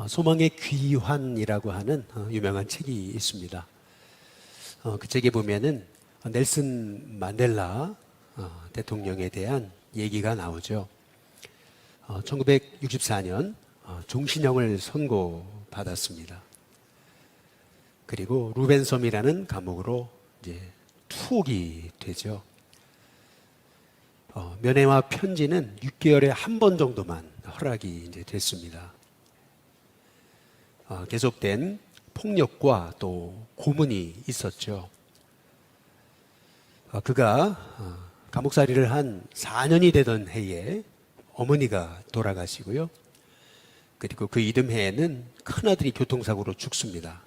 소망의 귀환이라고 하는 유명한 책이 있습니다. 그 책에 보면은 넬슨 만델라 대통령에 대한 얘기가 나오죠. 1964년 종신형을 선고받았습니다. 그리고 루벤섬이라는 감옥으로 이제 투옥이 되죠. 면회와 편지는 6개월에 한 번 정도만 허락이 이제 됐습니다. 계속된 폭력과 또 고문이 있었죠. 그가 감옥살이를 한 4년이 되던 해에 어머니가 돌아가시고요. 그리고 그 이듬해에는 큰아들이 교통사고로 죽습니다.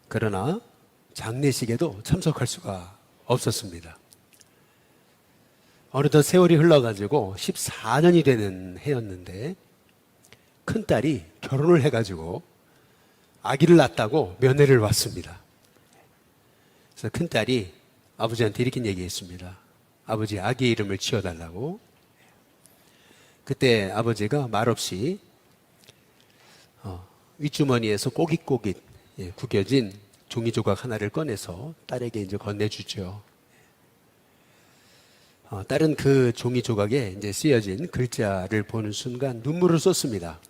그러나 장례식에도 참석할 수가 없었습니다. 어느덧 세월이 흘러가지고 14년이 되는 해였는데 큰딸이 결혼을 해가지고 아기를 낳았다고 면회를 왔습니다. 그래서 큰딸이 아버지한테 이렇게 얘기했습니다. 아버지, 아기 이름을 지어달라고. 그때 아버지가 말없이 윗주머니에서 꼬깃꼬깃 구겨진 종이조각 하나를 꺼내서 딸에게 이제 건네주죠. 딸은 그 종이 조각에 이제 쓰여진 글자를 보는 순간 눈물을 쏟습니다.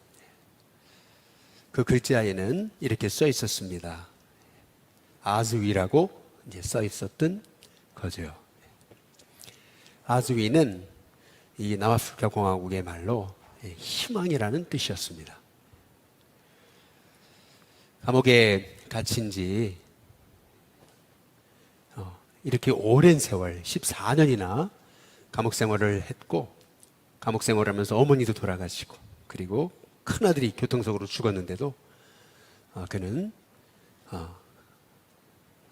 그 글자에는 이렇게 써 있었습니다. 아즈위라고 이제 써 있었던 거죠. 아즈위는 이 남아프리카 공화국의 말로 희망이라는 뜻이었습니다. 감옥에 갇힌 지 이렇게 오랜 세월 14년이나 감옥 생활을 했고, 감옥 생활하면서 어머니도 돌아가시고, 그리고 큰아들이 교통사고로 죽었는데도 그는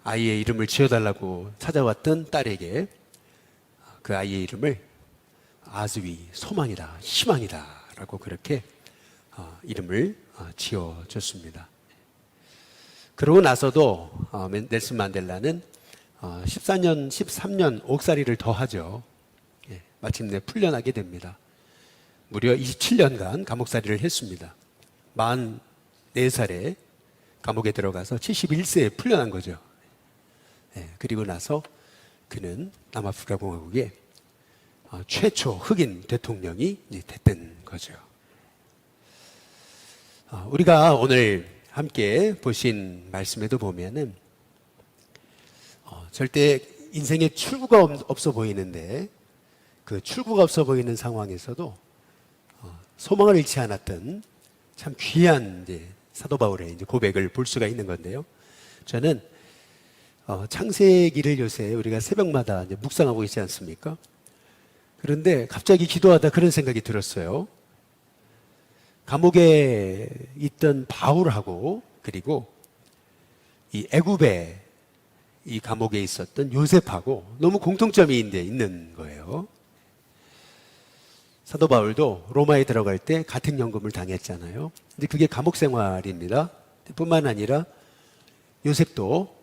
아이의 이름을 지어달라고 찾아왔던 딸에게 그 아이의 이름을 아즈위, 소망이다, 희망이다 라고 그렇게 이름을 지어줬습니다. 그러고 나서도 넬슨 만델라는 13년 옥살이를 더 하죠. 마침내 풀려나게 됩니다. 무려 27년간 감옥살이를 했습니다. 44살에 감옥에 들어가서 71세에 풀려난 거죠. 그리고 나서 그는 남아프리카 공화국의 최초 흑인 대통령이 됐던 거죠. 우리가 오늘 함께 보신 말씀에도 보면은 절대 인생에 출구가 없어 보이는데 그 출구가 없어 보이는 상황에서도 소망을 잃지 않았던 참 귀한 이제 사도 바울의 이제 고백을 볼 수가 있는 건데요. 저는 창세기를 요새 우리가 새벽마다 이제 묵상하고 있지 않습니까? 그런데 갑자기 기도하다 그런 생각이 들었어요. 감옥에 있던 바울하고 그리고 이 애굽의 이 감옥에 있었던 요셉하고 너무 공통점이 이제 있는 거예요. 사도 바울도 로마에 들어갈 때 같은 연금을 당했잖아요. 근데 그게 감옥 생활입니다. 뿐만 아니라 요셉도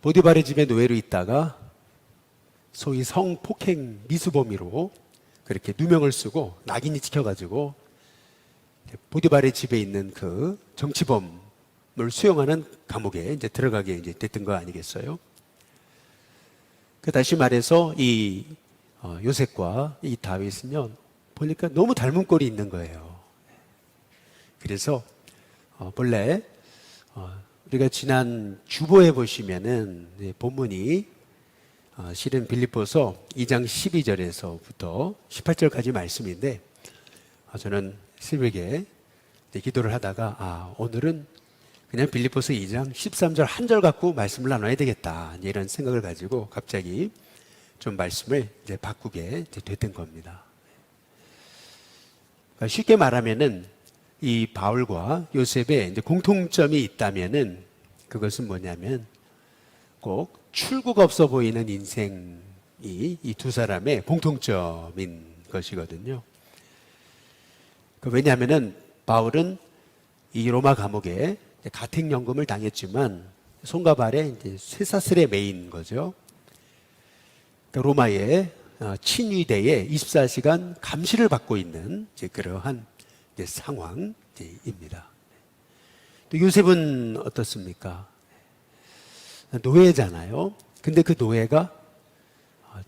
보디발의 집에 노예로 있다가 소위 성폭행 미수범이로 그렇게 누명을 쓰고 낙인이 찍혀가지고 보디발의 집에 있는 그 정치범을 수용하는 감옥에 이제 들어가게 이제 됐던 거 아니겠어요? 다시 말해서 이 요셉과 이 다윗은요, 보니까 너무 닮은 꼴이 있는 거예요. 그래서 본래 우리가 지난 주보에 보시면은 본문이 실은 빌립보서 2장 12절에서부터 18절까지 말씀인데 저는 새벽에 기도를 하다가 오늘은 그냥 빌립보서 2장 13절 한 절 갖고 말씀을 나눠야 되겠다 이런 생각을 가지고 갑자기 좀 말씀을 이제 바꾸게 됐던 겁니다. 그러니까 쉽게 말하면은 이 바울과 요셉의 이제 공통점이 있다면은 그것은 뭐냐면 꼭 출구가 없어 보이는 인생이 이 두 사람의 공통점인 것이거든요. 왜냐하면은 바울은 이 로마 감옥에 가택연금을 당했지만 손과 발에 이제 쇠사슬에 매인 거죠. 로마의 친위대에 24시간 감시를 받고 있는 이제 그러한 상황입니다. 또 요셉은 어떻습니까? 노예잖아요. 근데 그 노예가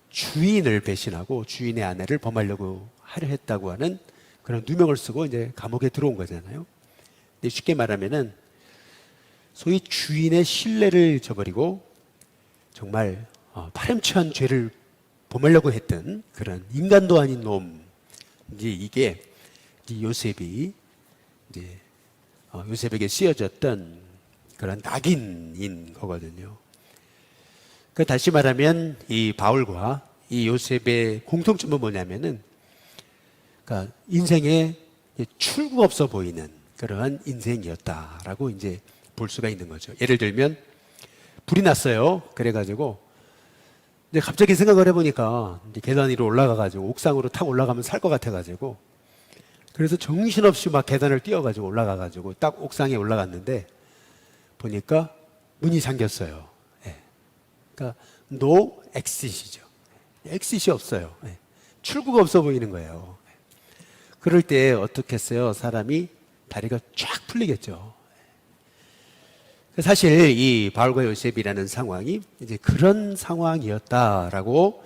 주인을 배신하고 주인의 아내를 범하려고 하려 했다고 하는 그런 누명을 쓰고 이제 감옥에 들어온 거잖아요. 근데 쉽게 말하면은 소위 주인의 신뢰를 저버리고 정말 파렴치한 죄를 범하려고 했던 그런 인간도 아닌 놈. 이게 요셉이 이제 요셉에게 쓰여졌던 그런 낙인인 거거든요. 그 다시 말하면 이 바울과 이 요셉의 공통점은 뭐냐면은, 그러니까 인생에 출구 없어 보이는 그러한 인생이었다라고 이제 볼 수가 있는 거죠. 예를 들면 불이 났어요. 그래가지고 근데 갑자기 생각을 해보니까 이제 계단 위로 올라가가지고 옥상으로 탁 올라가면 살 것 같아가지고 그래서 정신없이 막 계단을 뛰어가지고 올라가가지고 딱 옥상에 올라갔는데 보니까 문이 잠겼어요. 예. 그러니까 no exit이죠. exit이 없어요. 예. 출구가 없어 보이는 거예요. 그럴 때 어떻게 했어요? 사람이 다리가 쫙 풀리겠죠. 사실 이 바울과 요셉이라는 상황이 이제 그런 상황이었다라고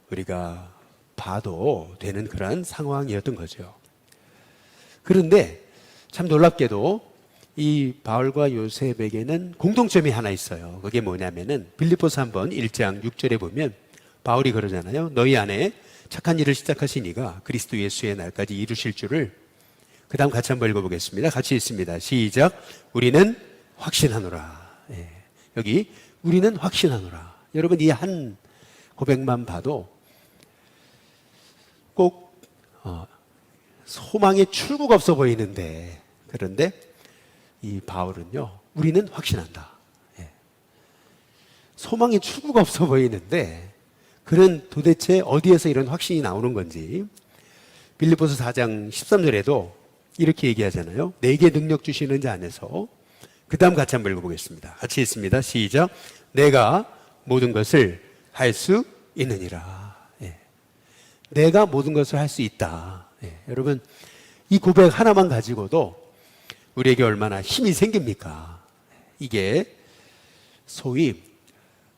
우리가 봐도 되는 그런 상황이었던 거죠. 그런데 참 놀랍게도 이 바울과 요셉에게는 공통점이 하나 있어요. 그게 뭐냐면은 빌립보서 한번 1장 6절에 보면 바울이 그러잖아요. 너희 안에 착한 일을 시작하신 이가 그리스도 예수의 날까지 이루실 줄을. 그 다음 같이 한번 읽어보겠습니다. 같이 읽습니다. 시작. 우리는 확신하노라. 예. 여기 우리는 확신하노라. 여러분 이 한 고백만 봐도 꼭 소망의 출구가 없어 보이는데, 그런데 이 바울은요, 우리는 확신한다. 예. 소망의 출구가 없어 보이는데 그는 도대체 어디에서 이런 확신이 나오는 건지 빌립보서 4장 13절에도 이렇게 얘기하잖아요. 내게 능력 주시는 자 안에서. 그 다음 같이 한번 읽어보겠습니다. 같이 읽습니다. 시작. 내가 모든 것을 할 수 있느니라. 예. 내가 모든 것을 할 수 있다. 예. 여러분 이 고백 하나만 가지고도 우리에게 얼마나 힘이 생깁니까? 이게 소위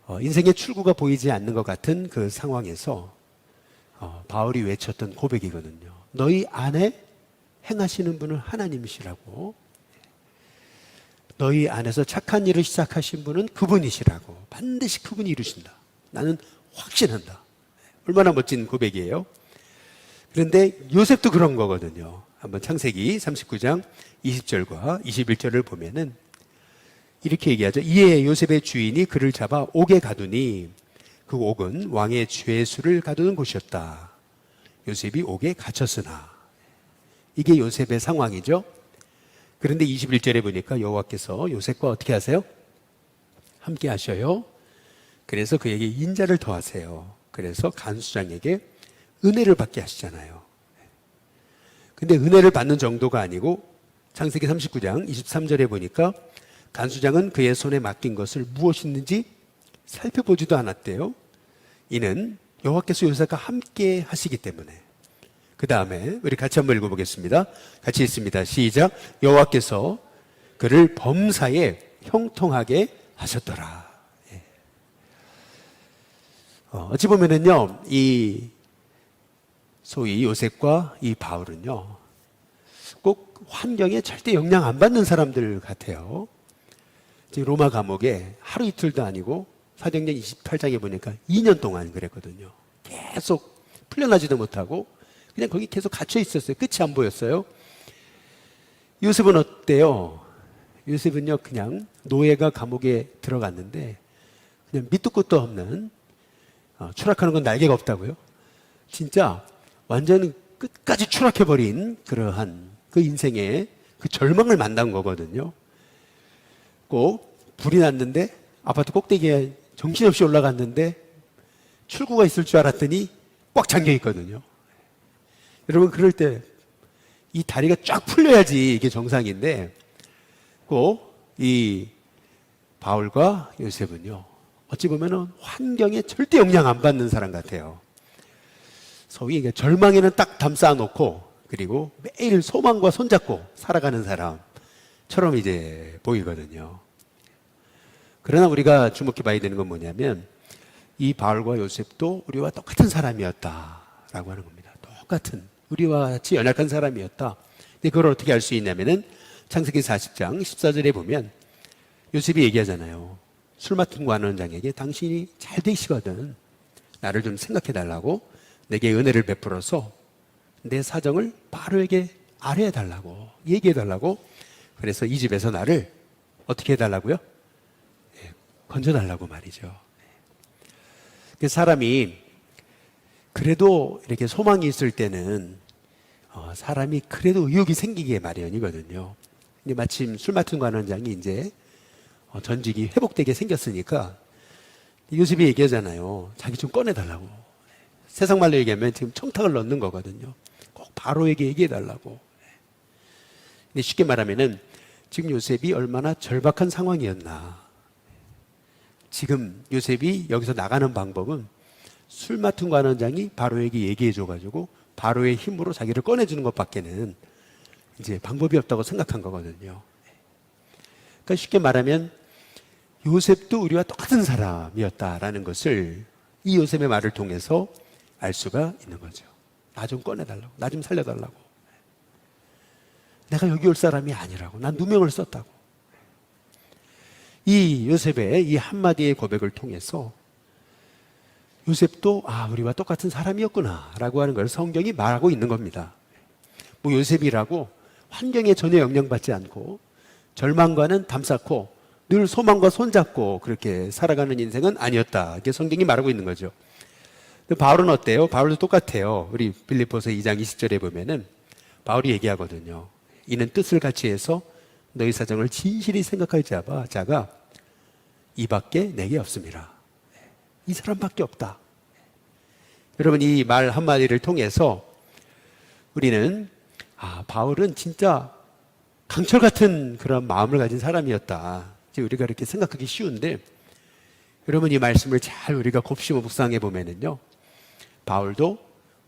인생의 출구가 보이지 않는 것 같은 그 상황에서 바울이 외쳤던 고백이거든요. 너희 안에 행하시는 분은 하나님이시라고. 너희 안에서 착한 일을 시작하신 분은 그분이시라고. 반드시 그분이 이루신다. 나는 확신한다. 얼마나 멋진 고백이에요. 그런데 요셉도 그런 거거든요. 한번 창세기 39장 20절과 21절을 보면은 이렇게 얘기하죠. 이에 요셉의 주인이 그를 잡아 옥에 가두니 그 옥은 왕의 죄수를 가두는 곳이었다. 요셉이 옥에 갇혔으나. 이게 요셉의 상황이죠. 그런데 21절에 보니까 여호와께서 요셉과 어떻게 하세요? 함께 하셔요. 그래서 그에게 인자를 더하세요. 그래서 간수장에게 은혜를 받게 하시잖아요. 근데 은혜를 받는 정도가 아니고 창세기 39장 23절에 보니까 간수장은 그의 손에 맡긴 것을 무엇이든지 살펴보지도 않았대요. 이는 여호와께서 요셉과 함께 하시기 때문에. 그 다음에 우리 같이 한번 읽어보겠습니다. 같이 읽습니다. 시작. 여호와께서 그를 범사에 형통하게 하셨더라. 예. 어찌 보면은요, 이 소위 요셉과 이 바울은요, 꼭 환경에 절대 영향 안 받는 사람들 같아요. 로마 감옥에 하루 이틀도 아니고 사도행전 28장에 보니까 2년 동안 그랬거든요. 계속 풀려나지도 못하고 그냥 거기 계속 갇혀 있었어요. 끝이 안 보였어요. 요셉은 어때요? 요셉은요, 그냥 노예가 감옥에 들어갔는데 그냥 밑도 끝도 없는, 추락하는 건 날개가 없다고요? 진짜 완전 끝까지 추락해버린 그러한 그 인생의 그 절망을 만난 거거든요. 꼭 불이 났는데 아파트 꼭대기에 정신없이 올라갔는데 출구가 있을 줄 알았더니 꽉 잠겨 있거든요. 여러분 그럴 때 이 다리가 쫙 풀려야지 이게 정상인데 꼭 이 바울과 요셉은요, 어찌 보면은 환경에 절대 영향 안 받는 사람 같아요. 소위 절망에는 딱 담쌓아 놓고 그리고 매일 소망과 손잡고 살아가는 사람처럼 이제 보이거든요. 그러나 우리가 주목해 봐야 되는 건 뭐냐면 이 바울과 요셉도 우리와 똑같은 사람이었다라고 하는 겁니다. 똑같은 우리와 같이 연약한 사람이었다. 근데 그걸 어떻게 알 수 있냐면은 창세기 40장 14절에 보면 요셉이 얘기하잖아요. 술 맡은 관원장에게 당신이 잘 되시거든. 나를 좀 생각해 달라고 내게 은혜를 베풀어서 내 사정을 바로에게 알아해 달라고 얘기해 달라고 그래서 이 집에서 나를 어떻게 해달라고요? 건져달라고 말이죠. 사람이 그래도 이렇게 소망이 있을 때는 사람이 그래도 의욕이 생기게 마련이거든요. 근데 마침 술 맡은 관원장이 이제 전직이 회복되게 생겼으니까 요셉이 얘기하잖아요. 자기 좀 꺼내달라고. 세상 말로 얘기하면 지금 청탁을 넣는 거거든요. 꼭 바로에게 얘기해달라고. 근데 쉽게 말하면은 지금 요셉이 얼마나 절박한 상황이었나. 지금 요셉이 여기서 나가는 방법은 술 맡은 관원장이 바로에게 얘기해줘가지고 바로의 힘으로 자기를 꺼내주는 것밖에는 이제 방법이 없다고 생각한 거거든요. 그러니까 쉽게 말하면 요셉도 우리와 똑같은 사람이었다라는 것을 이 요셉의 말을 통해서 알 수가 있는 거죠. 나 좀 꺼내달라고, 나 좀 살려달라고. 내가 여기 올 사람이 아니라고, 난 누명을 썼다고. 이 요셉의 이 한마디의 고백을 통해서 요셉도 우리와 똑같은 사람이었구나 라고 하는 걸 성경이 말하고 있는 겁니다. 뭐 요셉이라고 환경에 전혀 영향받지 않고 절망과는 담쌓고 늘 소망과 손잡고 그렇게 살아가는 인생은 아니었다. 이게 성경이 말하고 있는 거죠. 바울은 어때요? 바울도 똑같아요. 우리 빌립보서 2장 20절에 보면은 바울이 얘기하거든요. 이는 뜻을 같이 해서 너희 사정을 진실히 생각할 자가 이밖에 내게 없습니다. 이 사람밖에 없다. 여러분 이 말 한마디를 통해서 우리는 바울은 진짜 강철 같은 그런 마음을 가진 사람이었다. 우리가 이렇게 생각하기 쉬운데 여러분 이 말씀을 잘 우리가 곱씹어 묵상해 보면은요. 바울도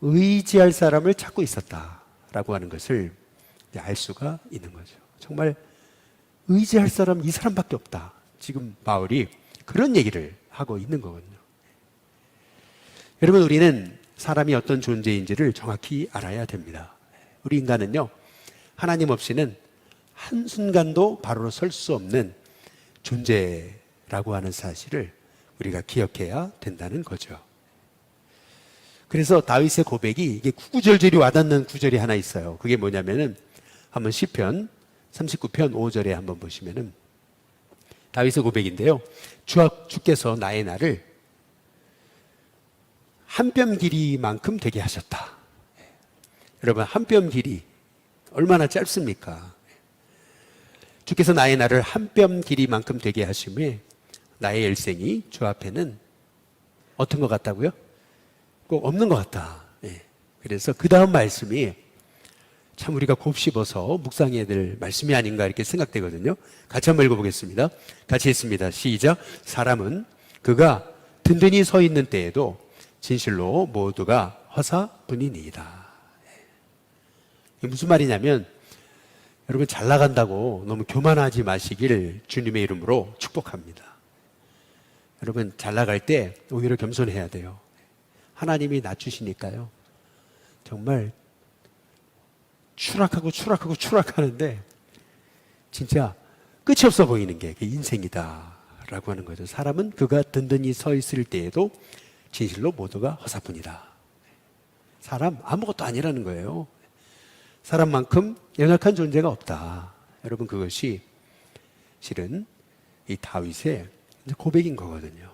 의지할 사람을 찾고 있었다라고 하는 것을 알 수가 있는 거죠. 정말 의지할 사람 이 사람밖에 없다. 지금 바울이 그런 얘기를 하고 있는 거거든요. 여러분 우리는 사람이 어떤 존재인지를 정확히 알아야 됩니다. 우리 인간은요. 하나님 없이는 한순간도 바로 설 수 없는 존재라고 하는 사실을 우리가 기억해야 된다는 거죠. 그래서 다윗의 고백이 이게 구구절절히 와닿는 구절이 하나 있어요. 그게 뭐냐면은 한번 시편 39편 5절에 한번 보시면은 다윗의 고백인데요. 주께서 나의 날을 한 뼘 길이만큼 되게 하셨다. 여러분 한 뼘 길이 얼마나 짧습니까? 주께서 나의 날을 한 뼘 길이만큼 되게 하심에 나의 일생이 주 앞에는 어떤 것 같다고요? 꼭 없는 것 같다. 그래서 그 다음 말씀이 참 우리가 곱씹어서 묵상해야 될 말씀이 아닌가 이렇게 생각되거든요. 같이 한번 읽어보겠습니다. 같이 했습니다. 시작. 사람은 그가 든든히 서 있는 때에도 진실로 모두가 허사뿐이니이다. 이게 무슨 말이냐면 여러분 잘 나간다고 너무 교만하지 마시길 주님의 이름으로 축복합니다. 여러분 잘 나갈 때 오히려 겸손해야 돼요. 하나님이 낮추시니까요. 정말 추락하는데 진짜 끝이 없어 보이는 게 인생이다라고 하는 거죠. 사람은 그가 든든히 서 있을 때에도 진실로 모두가 허사뿐이다. 사람 아무것도 아니라는 거예요. 사람만큼 연약한 존재가 없다. 여러분 그것이 실은 이 다윗의 고백인 거거든요.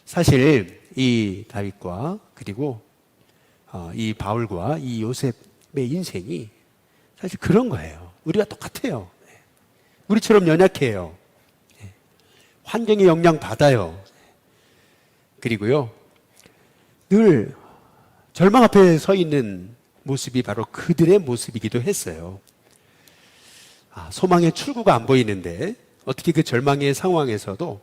사실 이 다윗과 그리고 이 바울과 이 요셉의 인생이 사실 그런 거예요. 우리가 똑같아요. 우리처럼 연약해요. 환경에 영향 받아요. 그리고요 늘 절망 앞에 서 있는 모습이 바로 그들의 모습이기도 했어요. 소망의 출구가 안 보이는데 어떻게 그 절망의 상황에서도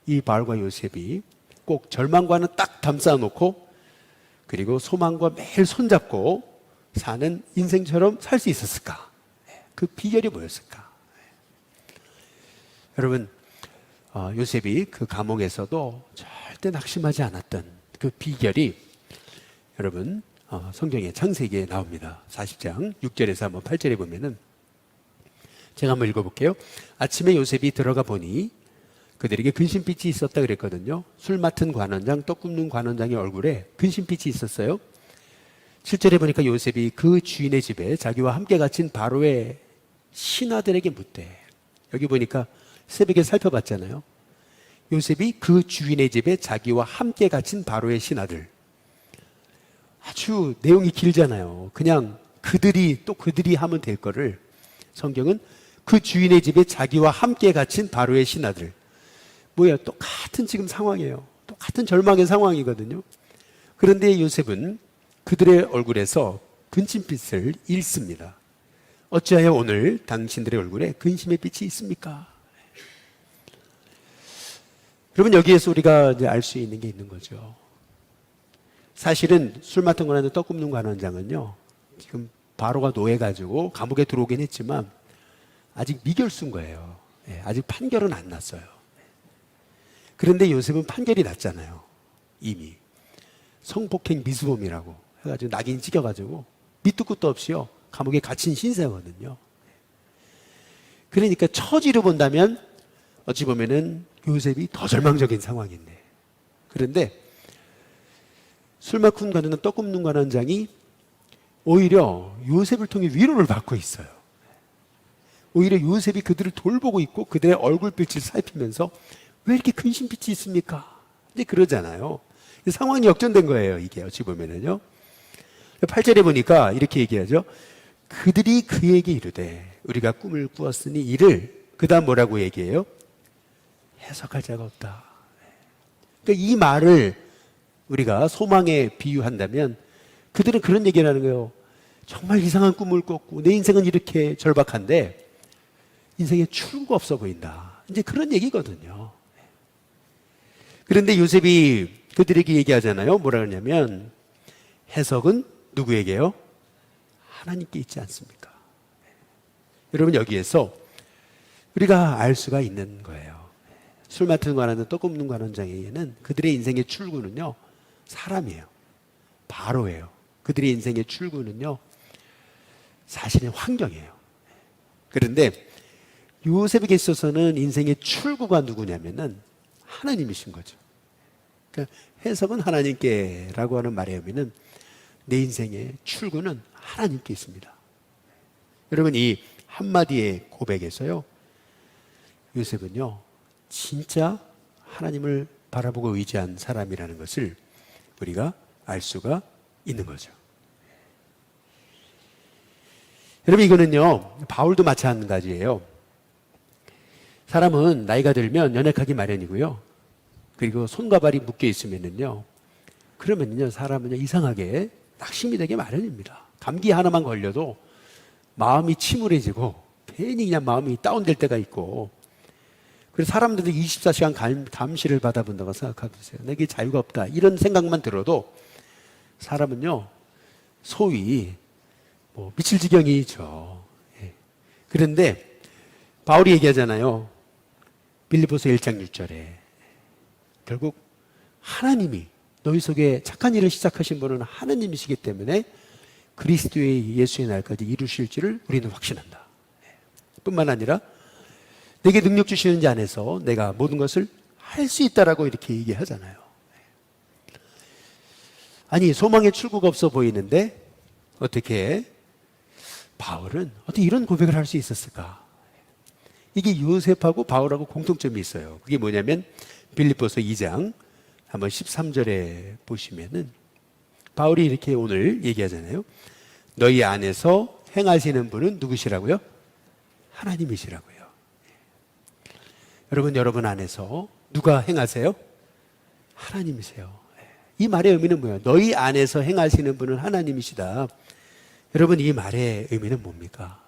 이 바울과 요셉이 꼭 절망과는 딱 담쌓아 놓고 그리고 소망과 매일 손잡고 사는 인생처럼 살 수 있었을까? 그 비결이 뭐였을까? 여러분, 요셉이 그 감옥에서도 절대 낙심하지 않았던 그 비결이 여러분 성경의 창세기에 나옵니다. 40장 6절에서 한번 8절에 보면은 제가 한번 읽어볼게요. 아침에 요셉이 들어가 보니 그들에게 근심빛이 있었다 그랬거든요. 술 맡은 관원장, 떡 굽는 관원장의 얼굴에 근심빛이 있었어요. 7절에 보니까 요셉이 그 주인의 집에 자기와 함께 갇힌 바로의 신하들에게 묻대. 여기 보니까 새벽에 살펴봤잖아요. 요셉이 그 주인의 집에 자기와 함께 갇힌 바로의 신하들. 아주 내용이 길잖아요. 그냥 그들이 하면 될 거를 성경은 그 주인의 집에 자기와 함께 갇힌 바로의 신하들. 뭐야, 똑같은 지금 상황이에요. 똑같은 절망의 상황이거든요. 그런데 요셉은 그들의 얼굴에서 근심빛을 잃습니다. 어찌하여 오늘 당신들의 얼굴에 근심의 빛이 있습니까? 여러분, 여기에서 우리가 이제 알 수 있는 게 있는 거죠. 사실은 술 맡은 관원장, 떡 굽는 관원장은요, 지금 바로가 노해가지고 감옥에 들어오긴 했지만 아직 미결수인 거예요. 아직 판결은 안 났어요. 그런데 요셉은 판결이 났잖아요. 이미 성폭행 미수범이라고 해가지고 낙인 찍혀가지고 밑도 끝도 없이요 감옥에 갇힌 신세거든요. 그러니까 처지로 본다면 어찌 보면은 요셉이 더 절망적인 상황인데, 그런데 술 맡은 관원장, 떡 굽는 관원장이 오히려 요셉을 통해 위로를 받고 있어요. 오히려 요셉이 그들을 돌보고 있고 그들의 얼굴빛을 살피면서 왜 이렇게 근심빛이 있습니까? 이제 그러잖아요. 상황이 역전된 거예요, 이게 어찌 보면은요. 8절에 보니까 이렇게 얘기하죠. 그들이 그에게 이르되 우리가 꿈을 꾸었으니 이를, 그 다음 뭐라고 얘기해요? 해석할 자가 없다. 그러니까 이 말을 우리가 소망에 비유한다면 그들은 그런 얘기를 하는 거예요. 정말 이상한 꿈을 꿨고 내 인생은 이렇게 절박한데 인생에 출구가 없어 보인다. 이제 그런 얘기거든요. 그런데 요셉이 그들에게 얘기하잖아요. 뭐라 그러냐면 해석은 누구에게요? 하나님께 있지 않습니까? 여러분, 여기에서 우리가 알 수가 있는 거예요. 술 맡은 관원장, 떡 굽는 관원장에게는 그들의 인생의 출구는요 사람이에요. 바로예요. 그들의 인생의 출구는요 사실은 환경이에요. 그런데 요셉에게 있어서는 인생의 출구가 누구냐면은 하나님이신 거죠. 그러니까 해석은 하나님께라고 하는 말에 의미는 내 인생의 출구는 하나님께 있습니다. 여러분, 이 한마디의 고백에서요 요셉은요 진짜 하나님을 바라보고 의지한 사람이라는 것을 우리가 알 수가 있는 거죠. 여러분, 이거는요 바울도 마찬가지예요. 사람은 나이가 들면 연약하기 마련이고요. 그리고 손과 발이 묶여 있으면은요, 그러면요 사람은요 이상하게 낙심이 되게 마련입니다. 감기 하나만 걸려도 마음이 침울해지고 괜히 그냥 마음이 다운될 때가 있고, 그래서 사람들이 24시간 감시를 받아본다고 생각해보세요. 내게 자유가 없다 이런 생각만 들어도 사람은요 소위 미칠 지경이죠. 그런데 바울이 얘기하잖아요. 빌립보서 1장 6절에 결국 하나님이 너희 속에 착한 일을 시작하신 분은 하나님이시기 때문에 그리스도의 예수의 날까지 이루실지를 우리는 확신한다. 뿐만 아니라 내게 능력 주시는 자 안에서 내가 모든 것을 할 수 있다라고 이렇게 얘기하잖아요. 아니, 소망의 출구가 없어 보이는데 어떻게 바울은 어떻게 이런 고백을 할 수 있었을까? 이게 요셉하고 바울하고 공통점이 있어요. 그게 뭐냐면 빌립보서 2장 한번 13절에 보시면은 바울이 이렇게 오늘 얘기하잖아요. 너희 안에서 행하시는 분은 누구시라고요? 하나님이시라고요. 여러분 안에서 누가 행하세요? 하나님이세요. 이 말의 의미는 뭐예요? 너희 안에서 행하시는 분은 하나님이시다. 여러분, 이 말의 의미는 뭡니까?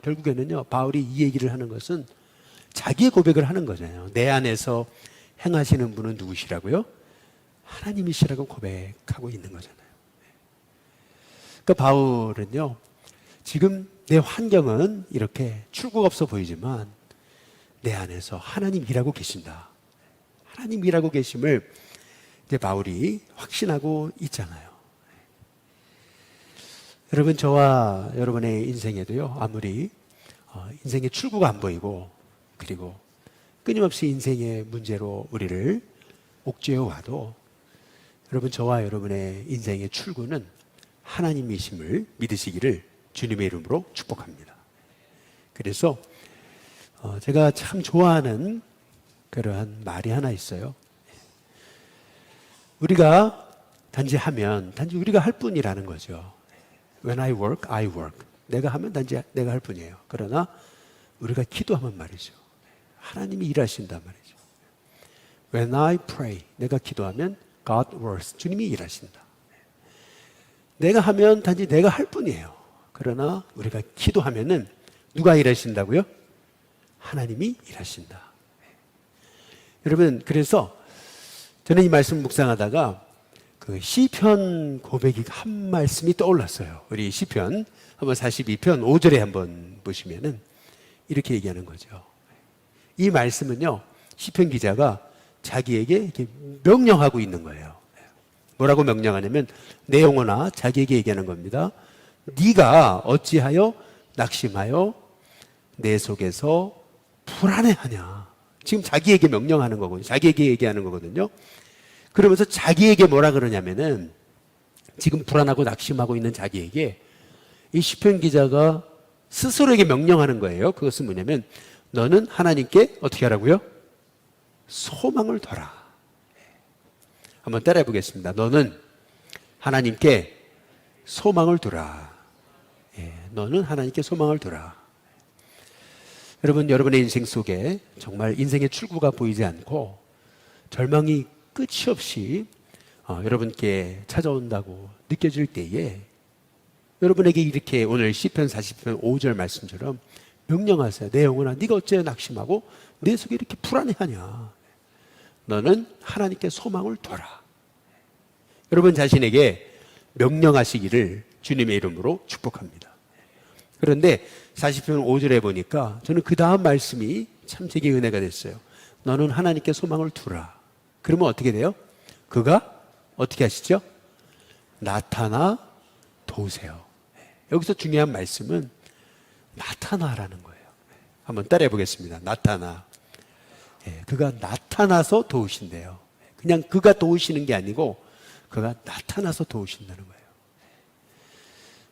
결국에는요 바울이 이 얘기를 하는 것은 자기의 고백을 하는 거잖아요. 내 안에서 행하시는 분은 누구시라고요? 하나님이시라고 고백하고 있는 거잖아요. 그 바울은요, 지금 내 환경은 이렇게 출구가 없어 보이지만 내 안에서 하나님 일하고 계신다. 하나님 일하고 계심을 이제 바울이 확신하고 있잖아요. 여러분, 저와 여러분의 인생에도요, 아무리 인생의 출구가 안 보이고 그리고 끊임없이 인생의 문제로 우리를 옥죄어 와도 여러분, 저와 여러분의 인생의 출구는 하나님이심을 믿으시기를 주님의 이름으로 축복합니다. 그래서 제가 참 좋아하는 그러한 말이 하나 있어요. 우리가 단지 하면 단지 우리가 할 뿐이라는 거죠. When I work, I work. 내가 하면 단지 내가 할 뿐이에요. 그러나 우리가 기도하면 말이죠, 하나님이 일하신단 말이죠. When I pray, 내가 기도하면 God works. 주님이 일하신다. 내가 하면 단지 내가 할 뿐이에요. 그러나 우리가 기도하면은 누가 일하신다고요? 하나님이 일하신다. 여러분, 그래서 저는 이 말씀 묵상하다가 그 시편 고백이 한 말씀이 떠올랐어요. 우리 시편 한번 42편 5절에 한번 보시면은 이렇게 얘기하는 거죠. 이 말씀은요, 시편 기자가 자기에게 이렇게 명령하고 있는 거예요. 뭐라고 명령하냐면 내 영혼아, 자기에게 얘기하는 겁니다. 네가 어찌하여 낙심하여 내 속에서 불안해하냐. 지금 자기에게 명령하는 거거든요. 자기에게 얘기하는 거거든요. 그러면서 자기에게 뭐라 그러냐면은 지금 불안하고 낙심하고 있는 자기에게 이 시편 기자가 스스로에게 명령하는 거예요. 그것은 뭐냐면 너는 하나님께 어떻게 하라고요? 소망을 둬라. 한번 따라해 보겠습니다. 너는 하나님께 소망을 두라. 너는 하나님께 소망을 두라. 여러분, 여러분의 인생 속에 정말 인생의 출구가 보이지 않고 절망이 끝이 없이 여러분께 찾아온다고 느껴질 때에 여러분에게 이렇게 오늘 시편 40편 5절 말씀처럼 명령하세요. 내 영혼아, 네가 어째 낙심하고 내 속에 이렇게 불안해하냐. 너는 하나님께 소망을 둬라. 여러분 자신에게 명령하시기를 주님의 이름으로 축복합니다. 그런데 40편 5절에 보니까 저는 그 다음 말씀이 참 제게 은혜가 됐어요. 너는 하나님께 소망을 두라. 그러면 어떻게 돼요? 그가 어떻게 하시죠? 나타나 도우세요. 여기서 중요한 말씀은 나타나라는 거예요. 한번 따라해 보겠습니다. 나타나. 그가 나타나서 도우신대요. 그냥 그가 도우시는 게 아니고 그가 나타나서 도우신다는 거예요.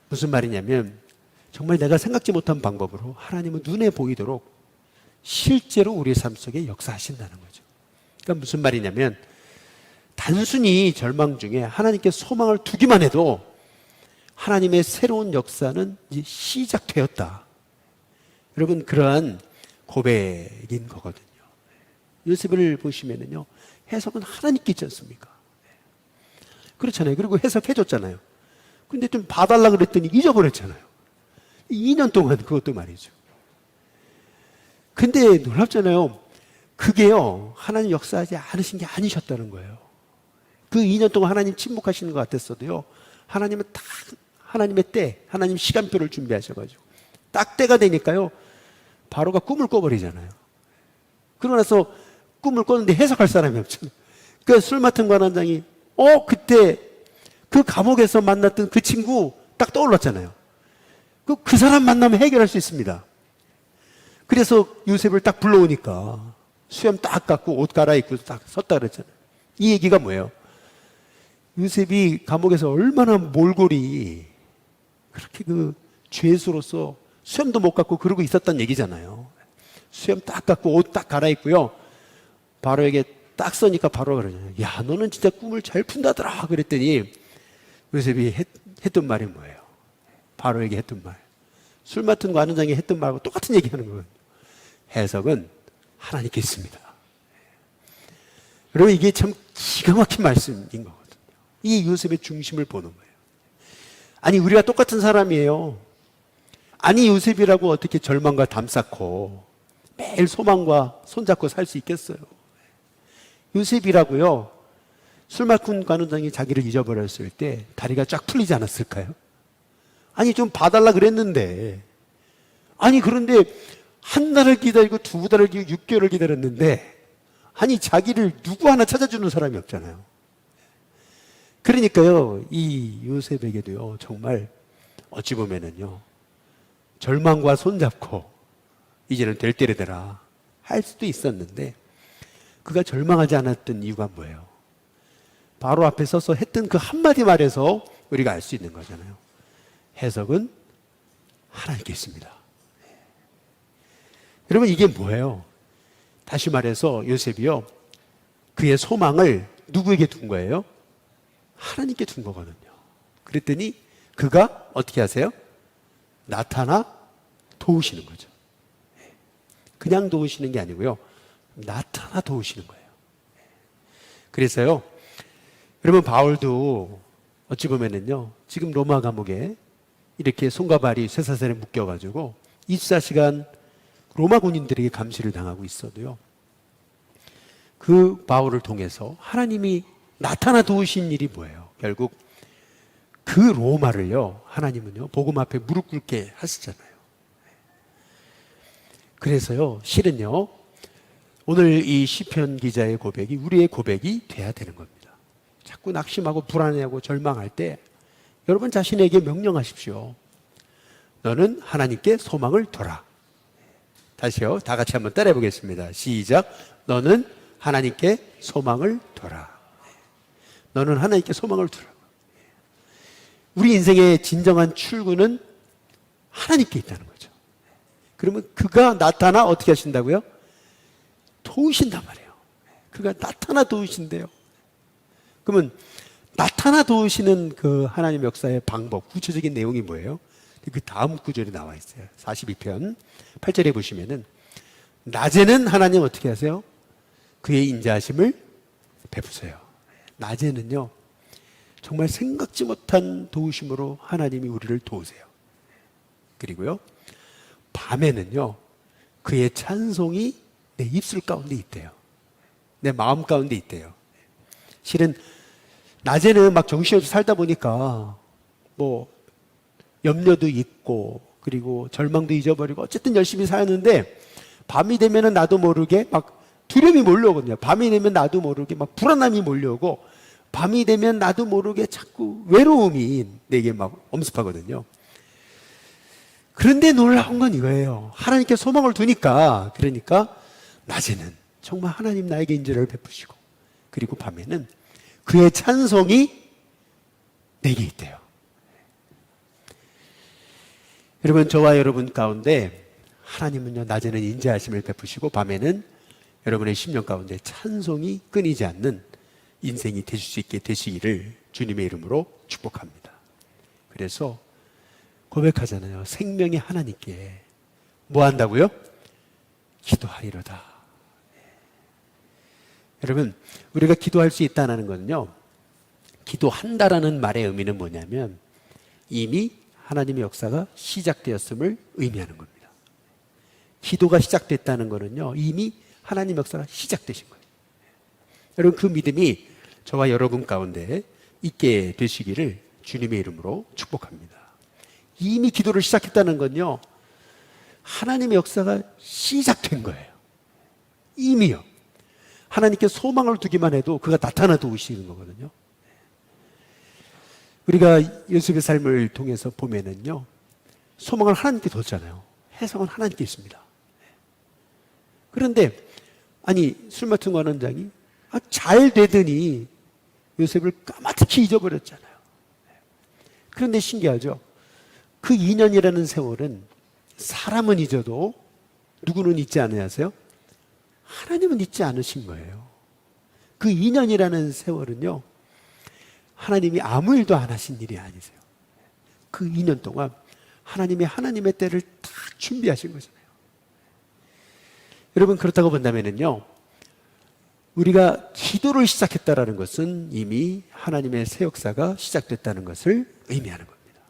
무슨 말이냐면 정말 내가 생각지 못한 방법으로 하나님은 눈에 보이도록 실제로 우리의 삶 속에 역사하신다는 거죠. 그러니까 무슨 말이냐면 단순히 절망 중에 하나님께 소망을 두기만 해도 하나님의 새로운 역사는 이제 시작되었다. 여러분, 그러한 고백인 거거든요. 요셉을 보시면은요, 해석은 하나님께 있지 않습니까? 그렇잖아요. 그리고 해석해줬잖아요. 근데 좀 봐달라 그랬더니 잊어버렸잖아요. 2년 동안 그것도 말이죠. 근데 놀랍잖아요. 그게요, 하나님 역사하지 않으신 게 아니셨다는 거예요. 그 2년 동안 하나님 침묵하시는 것 같았어도요, 하나님은 딱 하나님의 때, 하나님 시간표를 준비하셔가지고 딱 때가 되니까요, 바로가 꿈을 꿔버리잖아요. 그러고 나서 꿈을 꿨는데 해석할 사람이 없잖아요. 그 술 맡은 관원장이 그때 그 감옥에서 만났던 그 친구 딱 떠올랐잖아요. 그 사람 만나면 해결할 수 있습니다. 그래서 요셉을 딱 불러오니까 수염 딱 깎고 옷 갈아입고 딱 섰다 그랬잖아요. 이 얘기가 뭐예요? 요셉이 감옥에서 얼마나 몰골이 그렇게 그 죄수로서 수염도 못 깎고 그러고 있었단 얘기잖아요. 수염 딱 깎고 옷 딱 갈아입고요. 바로에게 딱 서니까 바로 그러잖아요. 야, 너는 진짜 꿈을 잘 푼다더라. 그랬더니 요셉이 했던 말이 뭐예요? 바로에게 했던 말. 술 맡은 관원장이 했던 말하고 똑같은 얘기하는 거예요. 해석은 하나님께 있습니다. 여러분, 이게 참 기가 막힌 말씀인 거거든요. 이 요셉의 중심을 보는 거예요. 아니, 우리가 똑같은 사람이에요. 아니, 요셉이라고 어떻게 절망과 담 쌓고 매일 소망과 손잡고 살 수 있겠어요? 요셉이라고요, 술 맡은 관원장이 자기를 잊어버렸을 때 다리가 쫙 풀리지 않았을까요? 아니 좀 봐달라 그랬는데, 아니 그런데 한 달을 기다리고 두 달을 기다리고 6개월을 기다렸는데, 아니 자기를 누구 하나 찾아주는 사람이 없잖아요. 그러니까요, 이 요셉에게도요, 정말 어찌 보면은요, 절망과 손잡고 이제는 될 때려대라 할 수도 있었는데, 그가 절망하지 않았던 이유가 뭐예요? 바로 앞에 서서 했던 그 한마디 말에서 우리가 알 수 있는 거잖아요. 해석은 하나님께 있습니다. 여러분, 이게 뭐예요? 다시 말해서 요셉이요, 그의 소망을 누구에게 둔 거예요? 하나님께 둔 거거든요. 그랬더니 그가 어떻게 하세요? 나타나 도우시는 거죠. 그냥 도우시는 게 아니고요, 나타나 도우시는 거예요. 그래서요, 여러분, 바울도 어찌 보면은요, 지금 로마 감옥에 이렇게 손과 발이 쇠사슬에 묶여가지고 24시간 로마 군인들에게 감시를 당하고 있어도요, 그 바울을 통해서 하나님이 나타나 도우신 일이 뭐예요? 결국 그 로마를요, 하나님은요, 복음 앞에 무릎 꿇게 하시잖아요. 그래서요, 실은요, 오늘 이 시편 기자의 고백이 우리의 고백이 돼야 되는 겁니다. 자꾸 낙심하고 불안해하고 절망할 때 여러분 자신에게 명령하십시오. 너는 하나님께 소망을 둬라. 다시요, 다 같이 한번 따라해 보겠습니다. 시작. 너는 하나님께 소망을 둬라. 너는 하나님께 소망을 두라. 우리 인생의 진정한 출구는 하나님께 있다는 거죠. 그러면 그가 나타나 어떻게 하신다고요? 도우신단 말이에요. 그가 나타나 도우신대요. 그러면 나타나 도우시는 그 하나님 역사의 방법, 구체적인 내용이 뭐예요? 그 다음 구절이 나와 있어요. 42편 8절에 보시면은, 낮에는 하나님 어떻게 하세요? 그의 인자하심을 베푸세요. 낮에는요, 정말 생각지 못한 도우심으로 하나님이 우리를 도우세요. 그리고요, 밤에는요, 그의 찬송이 내 입술 가운데 있대요. 내 마음 가운데 있대요. 실은 낮에는 막 정신없이 살다 보니까 뭐 염려도 있고 그리고 절망도 잊어버리고 어쨌든 열심히 사는데, 밤이 되면은 나도 모르게 막 두려움이 몰려오거든요. 밤이 되면 나도 모르게 막 불안함이 몰려오고, 밤이 되면 나도 모르게 자꾸 외로움이 내게 막 엄습하거든요. 그런데 놀라운 건 이거예요. 하나님께 소망을 두니까, 그러니까 낮에는 정말 하나님 나에게 인자를 베푸시고, 그리고 밤에는 그의 찬송이 내게 있대요. 여러분, 저와 여러분 가운데 하나님은요, 낮에는 인자하심을 베푸시고 밤에는 여러분의 심령 가운데 찬송이 끊이지 않는 인생이 되실 수 있게 되시기를 주님의 이름으로 축복합니다. 그래서 고백하잖아요. 생명의 하나님께 뭐 한다고요? 기도하리로다. 여러분, 우리가 기도할 수 있다는 것은요, 기도한다라는 말의 의미는 뭐냐면 이미 하나님의 역사가 시작되었음을 의미하는 겁니다. 기도가 시작됐다는 것은요, 이미 하나님 역사가 시작되신 거예요. 여러분, 그 믿음이 저와 여러분 가운데 있게 되시기를 주님의 이름으로 축복합니다. 이미 기도를 시작했다는 건요, 하나님의 역사가 시작된 거예요. 이미요. 하나님께 소망을 두기만 해도 그가 나타나 도우시는 거거든요. 우리가 요셉의 삶을 통해서 보면은요, 소망을 하나님께 뒀잖아요. 해석은 하나님께 있습니다. 그런데 아니, 술 맡은 관원장이 잘 되더니 요셉을 까마득히 잊어버렸잖아요. 그런데 신기하죠. 그 2년이라는 세월은 사람은 잊어도 누구는 잊지 않으세요? 하나님은 잊지 않으신 거예요. 그 2년이라는 세월은요, 하나님이 아무 일도 안 하신 일이 아니세요. 그 2년 동안 하나님이 하나님의 때를 다 준비하신 거잖아요. 여러분, 그렇다고 본다면요, 우리가 기도를 시작했다라는 것은 이미 하나님의 새 역사가 시작됐다는 것을 의미하는 겁니다.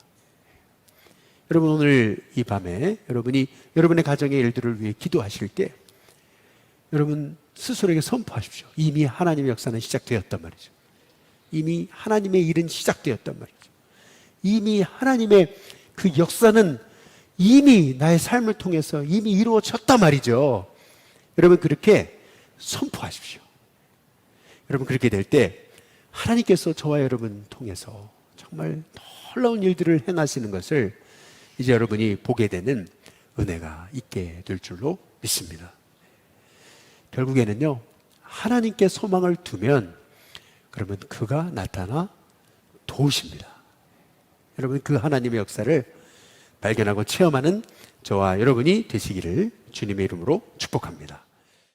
여러분, 오늘 이 밤에 여러분이 여러분의 가정의 일들을 위해 기도하실 때 여러분 스스로에게 선포하십시오. 이미 하나님의 역사는 시작되었단 말이죠. 이미 하나님의 일은 시작되었단 말이죠. 이미 하나님의 그 역사는 이미 나의 삶을 통해서 이미 이루어졌단 말이죠. 여러분 그렇게 선포하십시오. 여러분 그렇게 될 때 하나님께서 저와 여러분 통해서 정말 놀라운 일들을 행하시는 것을 이제 여러분이 보게 되는 은혜가 있게 될 줄로 믿습니다. 결국에는요, 하나님께 소망을 두면 그러면 그가 나타나 도우십니다. 여러분 그 하나님의 역사를 발견하고 체험하는 저와 여러분이 되시기를 주님의 이름으로 축복합니다.